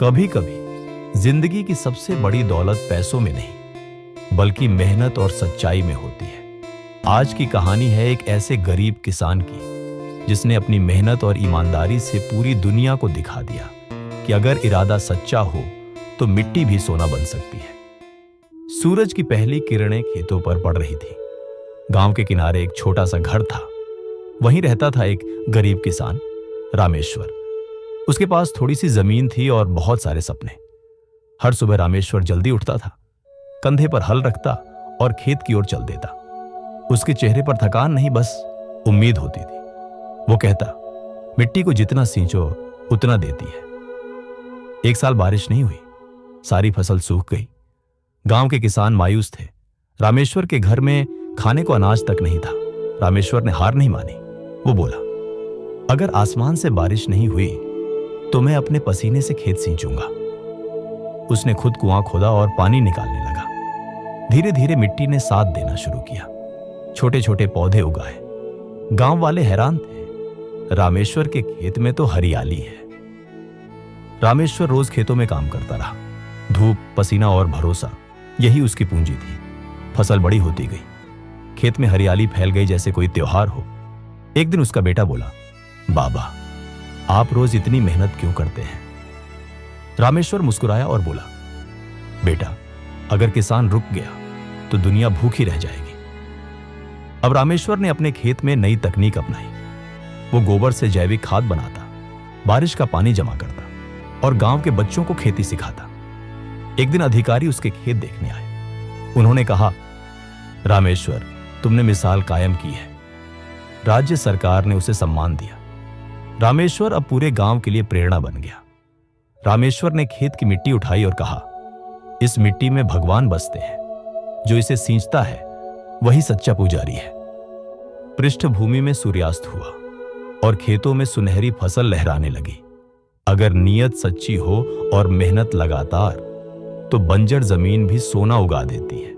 कभी कभी जिंदगी की सबसे बड़ी दौलत पैसों में नहीं बल्कि मेहनत और सच्चाई में होती है। आज की कहानी है एक ऐसे गरीब किसान की जिसने अपनी मेहनत और ईमानदारी से पूरी दुनिया को दिखा दिया कि अगर इरादा सच्चा हो तो मिट्टी भी सोना बन सकती है। सूरज की पहली किरणें खेतों पर पड़ रही थी। गांव के किनारे एक छोटा सा घर था। वहीं रहता था एक गरीब किसान रामेश्वर। उसके पास थोड़ी सी जमीन थी और बहुत सारे सपने। हर सुबह रामेश्वर जल्दी उठता था, कंधे पर हल रखता और खेत की ओर चल देता। उसके चेहरे पर थकान नहीं, बस उम्मीद होती थी। वो कहता, मिट्टी को जितना सींचो उतना देती है। एक साल बारिश नहीं हुई, सारी फसल सूख गई। गांव के किसान मायूस थे। रामेश्वर के घर में खाने को अनाज तक नहीं था। रामेश्वर ने हार नहीं मानी। वो बोला, अगर आसमान से बारिश नहीं हुई तो मैं अपने पसीने से खेत सींचूंगा। उसने खुद कुआं खोदा और पानी निकालने लगा। धीरे धीरे मिट्टी ने साथ देना शुरू किया। छोटे छोटे पौधे उगाए। गांव वाले हैरान थे, रामेश्वर के खेत में तो हरियाली है। रामेश्वर रोज खेतों में काम करता रहा। धूप, पसीना और भरोसा, यही उसकी पूंजी थी। फसल बड़ी होती गई। खेत में हरियाली फैल गई जैसे कोई त्योहार हो। एक दिन उसका बेटा बोला, बाबा, आप रोज इतनी मेहनत क्यों करते हैं? रामेश्वर मुस्कुराया और बोला, बेटा, अगर किसान रुक गया तो दुनिया भूखी रह जाएगी। अब रामेश्वर ने अपने खेत में नई तकनीक अपनाई। वो गोबर से जैविक खाद बनाता, बारिश का पानी जमा करता और गांव के बच्चों को खेती सिखाता। एक दिन अधिकारी उसके खेत देखने आए। उन्होंने कहा, रामेश्वर, तुमने मिसाल कायम की है। राज्य सरकार ने उसे सम्मान दिया। रामेश्वर अब पूरे गांव के लिए प्रेरणा बन गया। रामेश्वर ने खेत की मिट्टी उठाई और कहा, इस मिट्टी में भगवान बसते हैं। जो इसे सींचता है वही सच्चा पुजारी है। पृष्ठभूमि में सूर्यास्त हुआ और खेतों में सुनहरी फसल लहराने लगी। अगर नीयत सच्ची हो और मेहनत लगातार तो बंजर जमीन भी सोना उगा देती है।